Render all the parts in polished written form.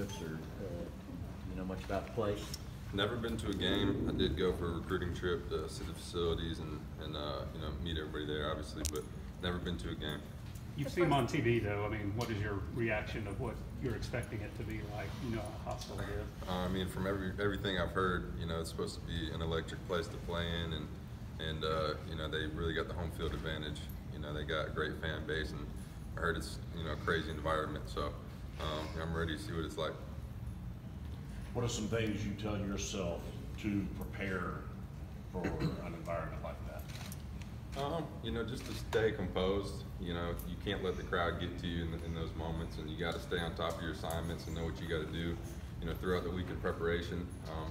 trips, or you know much about the place? Never been to a game. I did go for a recruiting trip to see the facilities and you know, meet everybody there, obviously, but never been to a game. You've seen them on TV, though. I mean, what is your reaction of what you're expecting it to be like? You know how hostile it is. I mean, from everything I've heard, you know, it's supposed to be an electric place to play in, and you know, they really got the home field advantage. You know, they got a great fan base, and I heard it's, you know, a crazy environment. So I'm ready to see what it's like. What are some things you tell yourself to prepare for an environment like that? You know, just to stay composed. You know, you can't let the crowd get to you in those moments, and you got to stay on top of your assignments and know what you got to do, you know, throughout the week of preparation,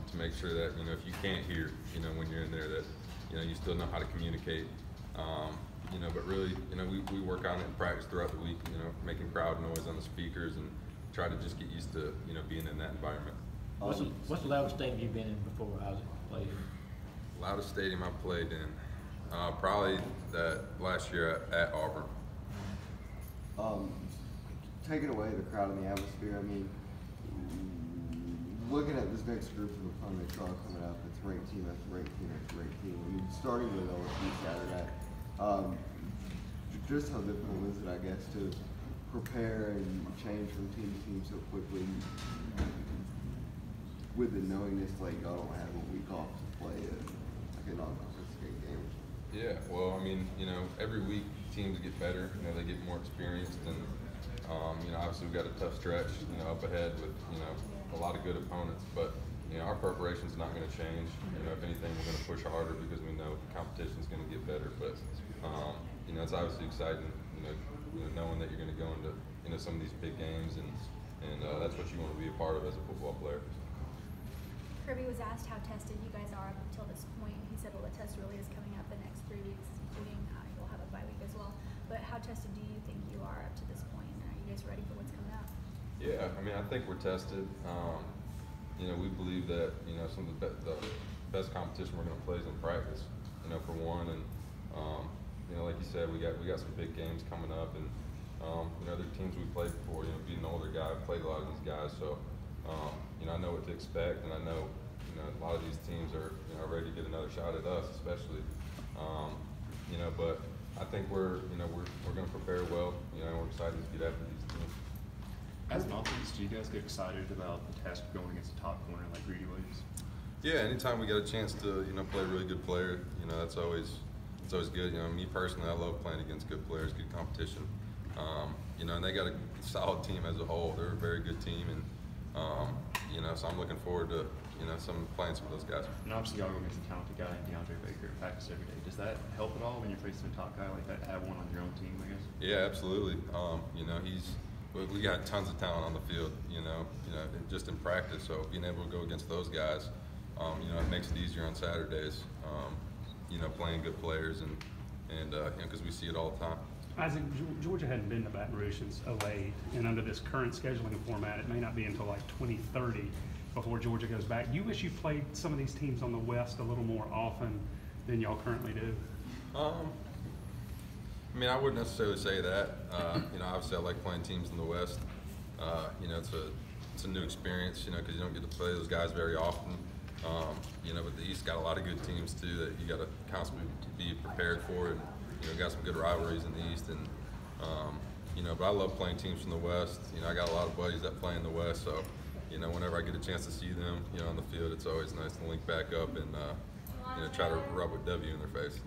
to make sure that, you know, if you can't hear, you know, when you're in there, that, you know, you still know how to communicate. You know, but really, you know, we work on it in practice throughout the week, you know, making crowd noise on the speakers and try to just get used to, you know, being in that environment. What's the loudest stadium you've been in before? How's it played? Loudest stadium I played in, probably that last year at Auburn. Taking away the crowd and the atmosphere, I mean, looking at this next group of opponents coming up, it's ranked team after ranked team after ranked team. I mean, starting with LSU Saturday, just how difficult is it, I guess, to prepare and change from team to team so quickly with the knowingness like y'all don't have a week off to play like a non-conference game? Yeah, well, I mean, you know, every week teams get better. You know, they get more experienced, and you know, obviously we've got a tough stretch, you know, up ahead with, you know, a lot of good opponents. But you know, our preparation's not going to change. You know, if anything, we're going to push harder because we know the competition's going to get better. But you know, it's obviously exciting. You know, knowing that you're going to go into, you know, some of these big games, and that's what you want to be a part of as a football player. Kirby was asked how tested you guys are up until this point. He said, well, the test really is coming up the next 3 weeks, including you'll have a bye week as well. But how tested do you think you are up to this point? Are you guys ready for what's coming up? Yeah, I mean, I think we're tested. You know, we believe that, you know, some of the best competition we're going to play is in practice, you know, for one. And, you know, like you said, we got some big games coming up. And, you know, the teams we played before, you know, being an older guy, I've played a lot of these guys. So, you know, I know what to expect, and I know, you know, a lot of these teams are, you know, ready to get another shot at us, especially. You know, but I think we're going to prepare well. You know, and we're excited to get after these teams. As an offense, do you guys get excited about the task of going against a top corner like Greedy Williams? Yeah, anytime we get a chance to, you know, play a really good player, you know, it's always good. You know, me personally, I love playing against good players, good competition. You know, and they got a solid team as a whole. They're a very good team, and you know, so I'm looking forward to, you know, playing some of those guys. And obviously, y'all go against a talented guy in DeAndre Baker in practice every day. Does that help at all when you're facing a top guy like that to have one on your own team, I guess? Yeah, absolutely. You know, we got tons of talent on the field. You know, just in practice. So being able to go against those guys, you know, it makes it easier on Saturdays. You know, playing good players, and you know, because we see it all the time. Isaac, Georgia hadn't been to Baton Rouge since '08, and under this current scheduling format, it may not be until like 2030 before Georgia goes back. You wish you played some of these teams on the West a little more often than y'all currently do? I mean, I wouldn't necessarily say that. You know, obviously I like playing teams in the West. You know, it's a new experience, you know, because you don't get to play those guys very often. You know, but the East got a lot of good teams too that you got to constantly be prepared for, and you know, got some good rivalries in the East, and you know, but I love playing teams from the West. You know, I got a lot of buddies that play in the West, so you know, whenever I get a chance to see them, you know, on the field, it's always nice to link back up and you know, try to rub a W in their face.